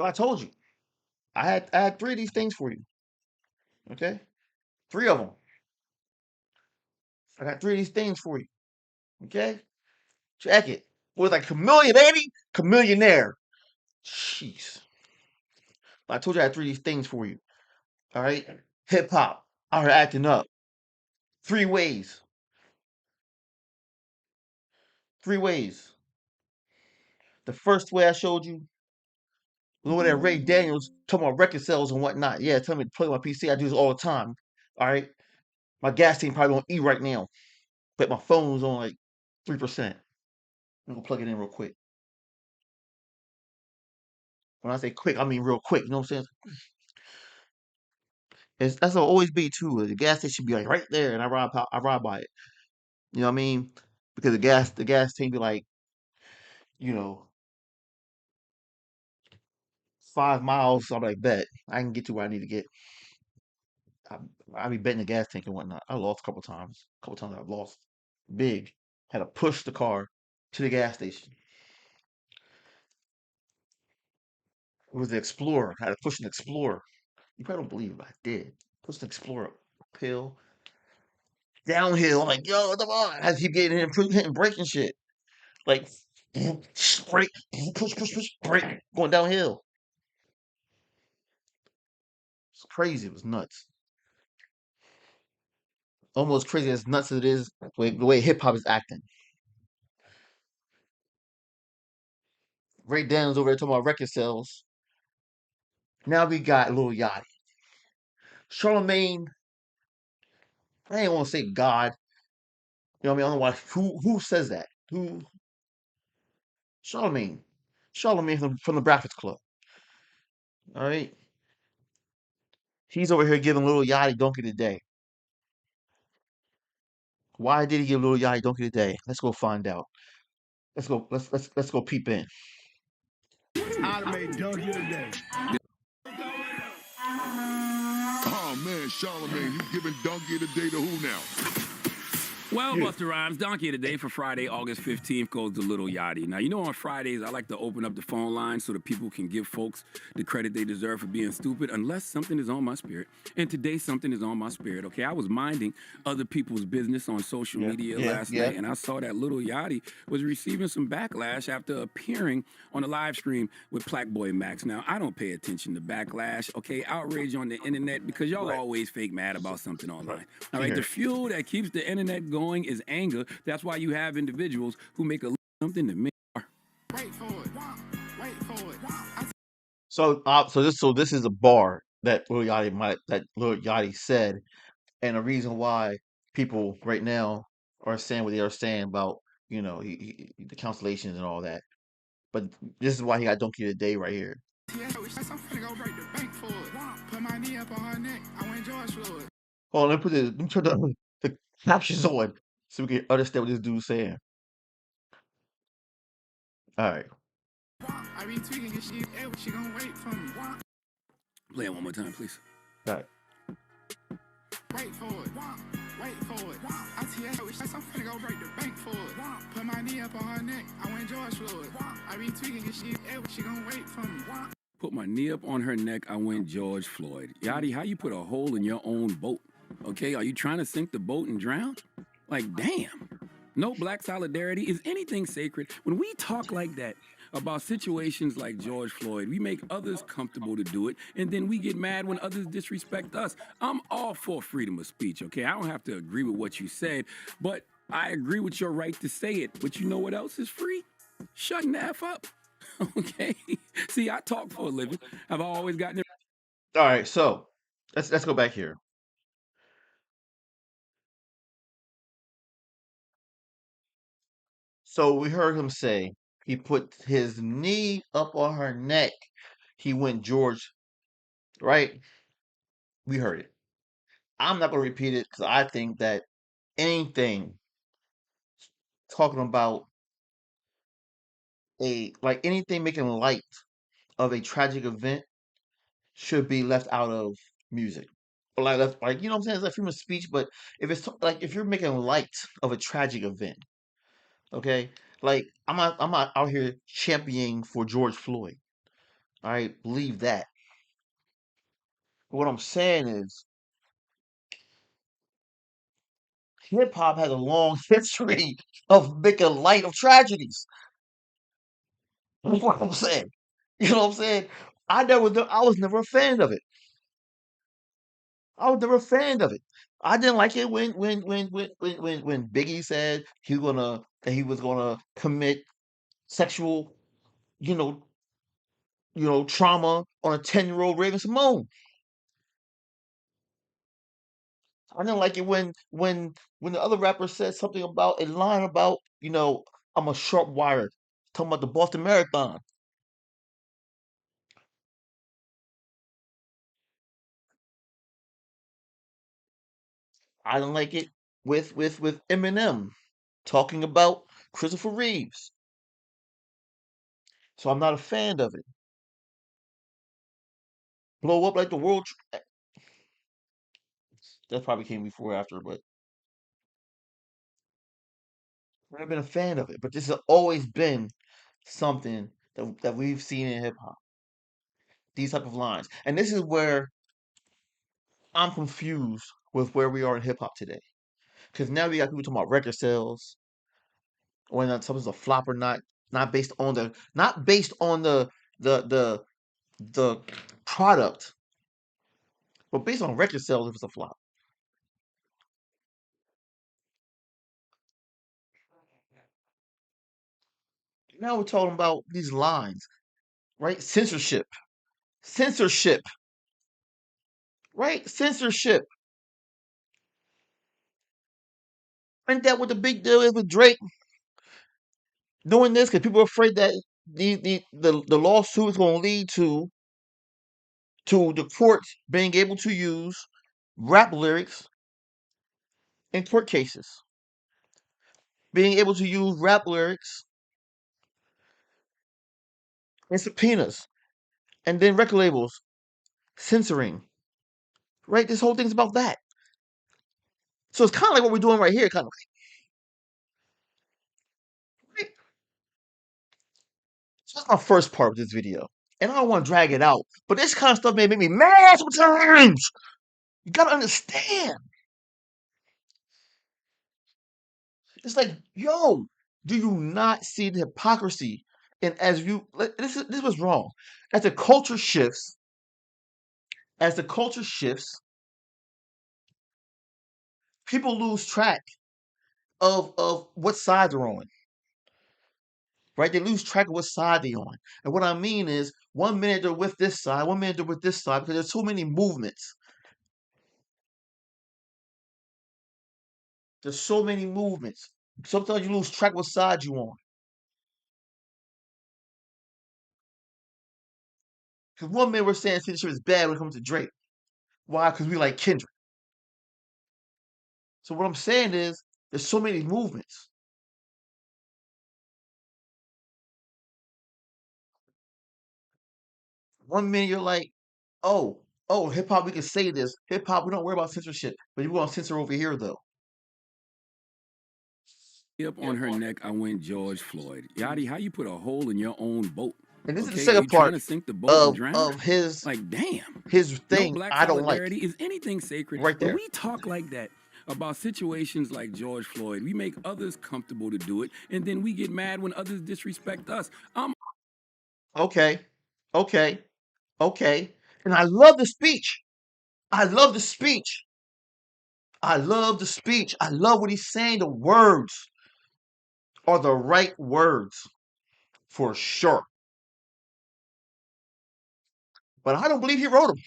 I told you. I had 3 of these things for you. Okay? 3 of them. I got 3 of these things for you. Okay? Check it. Was like Chameleon, baby. Chameleonaire. Jeez. I told you I had 3 of these things for you. All right? Hip hop. Out here acting up. 3 ways. 3 ways. The first way I showed you, the way that Ray Daniels talking about record sales and whatnot. Yeah, tell me to play my PC. I do this all the time. All right? My gas tank probably on E right now, but my phone's on like 3%. I'm gonna plug it in real quick. When I say quick, I mean real quick. You know what I'm saying? That's how it always be too. The gas station be like right there, and I ride by it. You know what I mean? Because the gas tank be like, you know, 5 miles. So I'm like, bet I can get to where I need to get. I, I be betting the gas tank and whatnot. I lost a couple times. A couple times I've lost big. Had to push the car to the gas station. It was the Explorer. I had to push an Explorer. You probably don't believe it, but I did. Push an Explorer uphill, downhill. Like, yo, come on. I keep getting in, hitting brake and shit. Like, brake, push, brake, going downhill. It's crazy. It was nuts. Almost crazy as nuts as it is the way hip hop is acting. Ray Daniels over there talking about record sales. Now we got Lil Yachty. Charlemagne, I ain't want to say God. You know what I mean? I don't know why. Who says that? Who? Charlemagne. Charlemagne from the Breakfast Club. All right. He's over here giving Lil Yachty Donkey today. Why did he give Lil Yachty Donkey today? Let's go find out. Let's go. Let's go peep in. I made Donkey today. Oh man, Charlemagne, you giving Donkey today to who now? Well, Buster Rhymes, Donkey today for Friday, August 15th goes to Little Yachty. Now, you know on Fridays, I like to open up the phone line so that people can give folks the credit they deserve for being stupid, unless something is on my spirit. And today, something is on my spirit, okay? I was minding other people's business on social media last night, and I saw that Little Yachty was receiving some backlash after appearing on a live stream with Plaque Boy Max. Now, I don't pay attention to backlash, okay? Outrage on the internet, because y'all always fake mad about something online. All right, the fuel that keeps the internet going is anger. That's why you have individuals who make a something to make. Wait for it. Wait for it. So this is a bar that Lil Yachty said, and the reason why people right now are saying what they are saying about the constellations and all that. But this is why he got Donkey today right here. Hold on, let me turn the captions on so we can understand what this dude's saying. All right. I be tweaking your shit, she gonna wait for me. Play it one more time, please. All right. Wait for it. Wait for it. I tell you, I'm finna go break the bank for it. Put my knee up on her neck, I went George Floyd. I be tweaking your shit, she gonna wait for me. Put my knee up on her neck, I went George Floyd. Yachty, how you put a hole in your own boat? Okay, are you trying to sink the boat and drown? Like, damn. No black solidarity. Is anything sacred? When we talk like that about situations like George Floyd, we make others comfortable to do it, and then we get mad when others disrespect us. I'm all for freedom of speech, okay? I don't have to agree with what you said, but I agree with your right to say it. But you know what else is free? Shutting the F up. Okay? See, I talk for a living. I've always gotten it. All right, so let's go back here. So we heard him say he put his knee up on her neck. He went George, right? We heard it. I'm not gonna repeat it because I think that anything talking about anything making light of a tragic event should be left out of music. Or you know what I'm saying? It's like freedom of speech, but if you're making light of a tragic event, okay? Like I'm not out here championing for George Floyd. I believe that. But what I'm saying is, hip hop has a long history of making light of tragedies. That's what I'm saying. You know what I'm saying? I was never a fan of it. I was never a fan of it. I didn't like it when Biggie said he was gonna commit sexual, you know, trauma on a 10-year-old Raven Simone. I didn't like it when the other rapper said something about a line about, I'm a sharp wire, talking about the Boston Marathon. I didn't like it with Eminem talking about Christopher Reeves. So I'm not a fan of it. Blow up like the world. That probably came before or after, but I've never been a fan of it. But this has always been something that we've seen in hip hop. These type of lines, and this is where I'm confused with where we are in hip hop today. Because now we got people talking about record sales, whether or not something's a flop or not, not based on the the the product, but based on record sales if it's a flop. Now we're talking about these lines, right? Censorship, right? Censorship. Ain't that what the big deal is with Drake doing this? Because people are afraid that the lawsuit is going to lead to the courts being able to use rap lyrics in court cases, being able to use rap lyrics in subpoenas, and then record labels censoring. Right? This whole thing's about that. So it's kind of like what we're doing right here, kind of like. Right? So that's my first part of this video. And I don't want to drag it out, but this kind of stuff may make me mad sometimes. You gotta understand. It's like, yo, do you not see the hypocrisy? And this was wrong. As the culture shifts, as the culture shifts, people lose track of what side they're on. Right? They lose track of what side they're on. And what I mean is, 1 minute they're with this side, 1 minute they're with this side, because there's so many movements. There's so many movements. Sometimes you lose track of what side you on. Because 1 minute we're saying censorship is bad when it comes to Drake. Why? Because we like Kendrick. So what I'm saying is, there's so many movements. 1 minute you're like, oh, hip hop, we can say this. Hip hop, we don't worry about censorship. But you want to censor over here, though. Up on her neck, I went George Floyd. Yachty, how you put a hole in your own boat? And this is the Okay, are second you trying part to sink the boat and of drown? of his Like, damn. his No thing black I don't like. solidarity. Is anything sacred? Right When there. we talk like that about situations like George Floyd, we make others comfortable to do it, and then we get mad when others disrespect us. Okay. Okay. Okay. And I love the speech. I love the speech. I love the speech. I love what he's saying. The words are the right words for sure. But I don't believe he wrote them.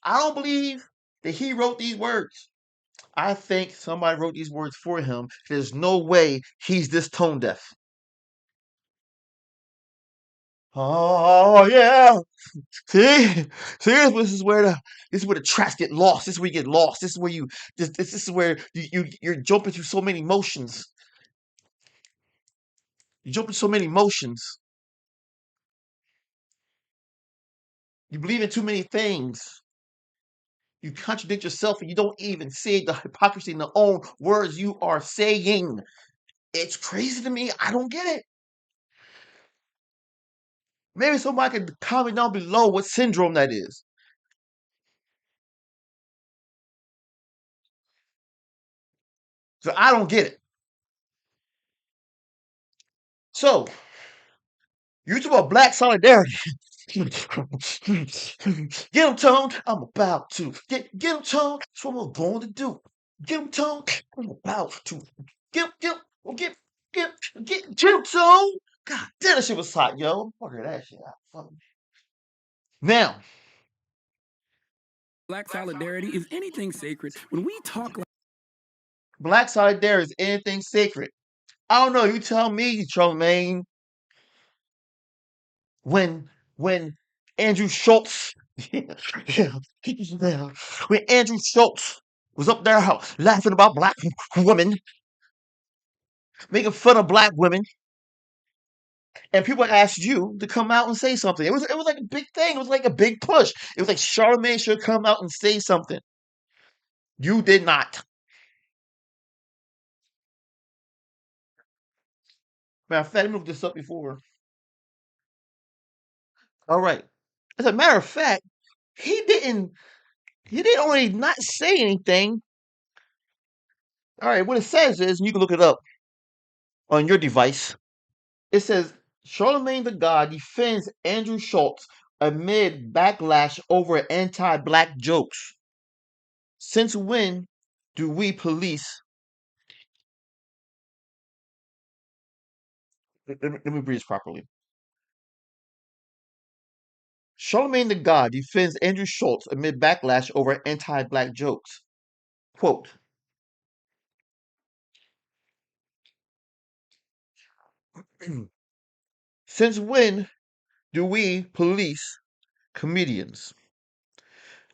I don't believe that he wrote these words. I think somebody wrote these words for him. There's no way he's this tone deaf. Oh yeah. See, this is where the tracks get lost. This is where you get lost. This is where this is where you're jumping through so many emotions. You jump into so many emotions. You believe in too many things. You contradict yourself and you don't even see the hypocrisy in the own words you are saying. It's crazy to me. I don't get it. Maybe somebody can comment down below what syndrome that is. So I don't get it. So you talk about black solidarity. Get him, Tone. I'm about to. Get him, Tone. That's what I'm going to do. Get him, Tone. I'm about to. Get him, Tone. God damn, that shit was hot, yo. Fuck that shit. Now, Black solidarity is anything sacred. When we talk like black solidarity is anything sacred. I don't know. You tell me, Charlemagne. When Andrew Schultz, when Andrew Schultz was up there laughing about black women, making fun of black women, and people asked you to come out and say something. It was like a big thing. It was like a big push. It was like Charlemagne should come out and say something. You did not. Matter of fact, let me look this up before. All right. As a matter of fact, he didn't. He didn't only not say anything. All right. What it says is, and you can look it up on your device. It says Charlemagne the God defends Andrew Schultz amid backlash over anti-black jokes. Since when do we police? Let me read this properly. Charlemagne the God defends Andrew Schultz amid backlash over anti-black jokes. Quote, since when do we police comedians?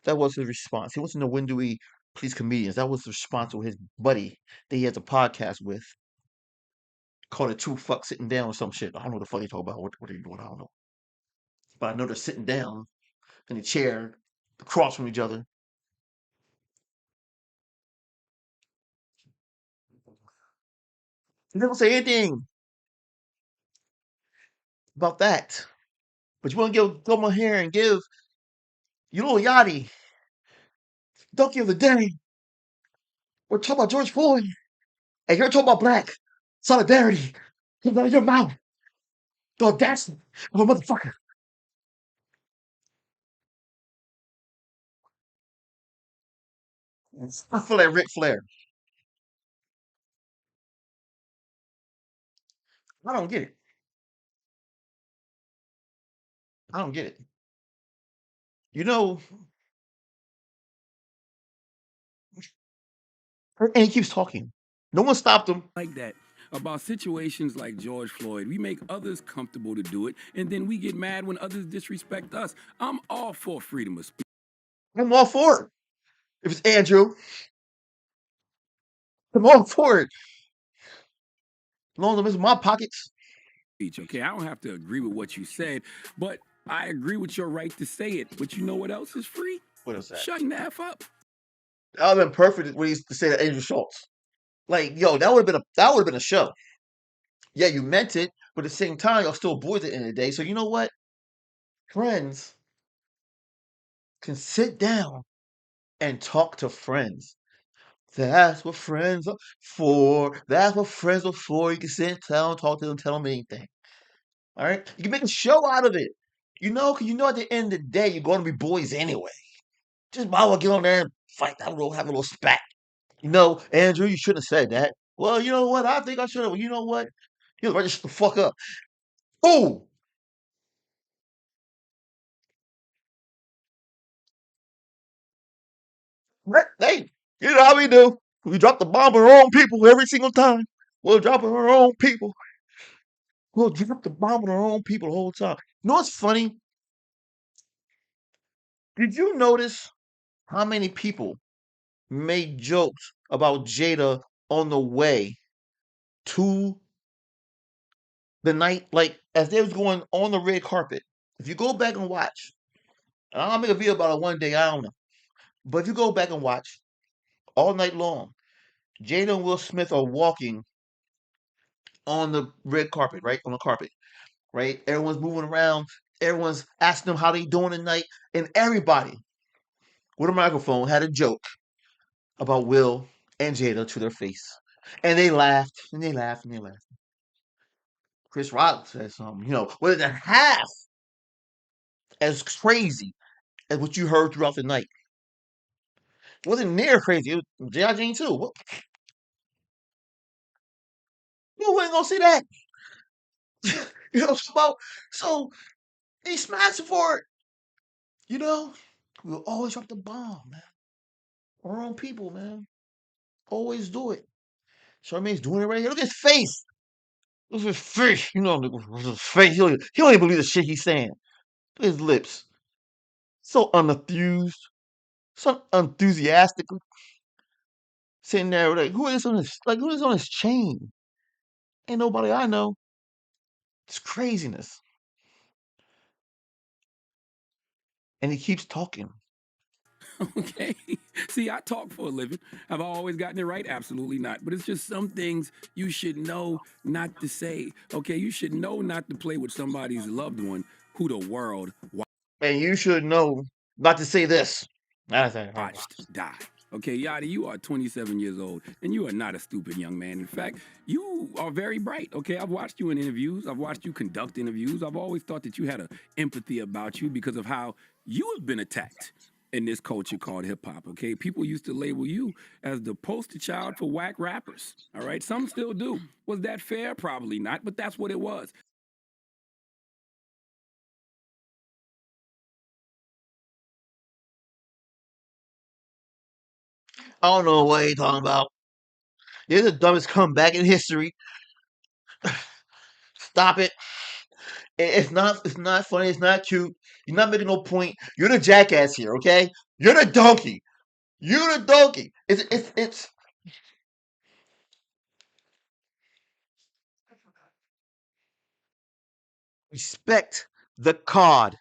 That was his response. He wants to know when do we police comedians? That was the response to his buddy that he has a podcast with. Called it two fucks sitting down or some shit. I don't know what the fuck they talk about. What are you doing? I don't know. But I know they're sitting down in a chair across from each other. They don't say anything about that. But you want to come on here and give you little Yachty donkey of the day. We're talking about George Floyd. And you're talking about black solidarity. Get out of your mouth. The audacity of a motherfucker. I feel like Ric Flair. I don't get it. I don't get it. You know, and he keeps talking. No one stopped him. that about situations like George Floyd. We make others comfortable to do it, and then we get mad when others disrespect us. I'm all for freedom of I'm all for it. If it's Andrew, I'm all for it. As long as it's in my pockets. speech, okay? I don't have to agree with what you said, but I agree with your right to say it. But you know what else is free? What is that? Shutting the F up. That would have been perfect when he used to say that Andrew Schultz. Like, yo, that would have been a show. Yeah, you meant it, but at the same time, y'all still boys at the end of the day. So you know what? Friends can sit down and talk to friends. That's what friends are for. That's what friends are for. You can sit down, talk to them, tell them anything. All right? You can make a show out of it. You know, because you know at the end of the day, you're going to be boys anyway. Just might as well get on there and fight that little, have a little spat. You know, Andrew, you shouldn't have said that. Well, you know what? I think I should have. Well, you know what? You're right to shut the fuck up. Oh, hey, you know how we do. We drop the bomb on our own people every single time. We'll drop it on our own people. We'll drop the bomb on our own people the whole time. You know what's funny? Did you notice how many people made jokes about Jada on the way to the night, like as they was going on the red carpet? If you go back and watch, and I'll make a video about it one day, I don't know. But if you go back and watch all night long, Jada and Will Smith are walking on the red carpet, right? On the carpet, right? Everyone's moving around. Everyone's asking them how they doing tonight, and everybody with a microphone had a joke about Will and Jada to their face. And they laughed, and they laughed, and they laughed. Chris Rock said something, wasn't half as crazy as what you heard throughout the night. It wasn't near crazy. It was J.I. Jane too. What? You wasn't gonna see that. you know about so he smashed for it. We'll always drop the bomb, man. Our own people, man. Always do it. Charmaine's doing it right here. Look at his face. Look at his face. Look at his face. He don't even believe the shit he's saying. Look at his lips. So unenthused. So enthusiastic. Sitting there like, who is on his chain? Ain't nobody I know. It's craziness. And he keeps talking. Okay. See, I talk for a living. Have I always gotten it right? Absolutely not. But it's just some things you should know not to say. Okay. You should know not to play with somebody's loved one who the world And you should know not to say this. watched die. Okay, Yadi, you are 27 years old, and you are not a stupid young man. In fact, you are very bright. Okay, I've watched you in interviews. I've watched you conduct interviews. I've always thought that you had an empathy about you because of how you have been attacked in this culture called hip hop. Okay, people used to label you as the poster child for whack rappers. All right, some still do. Was that fair? Probably not, but that's what it was. I don't know what he's talking about. This is the dumbest comeback in history. Stop it. It's not funny, it's not cute. You're not making no point. You're the jackass here, okay? You're the donkey. You're the donkey. It's respect the card.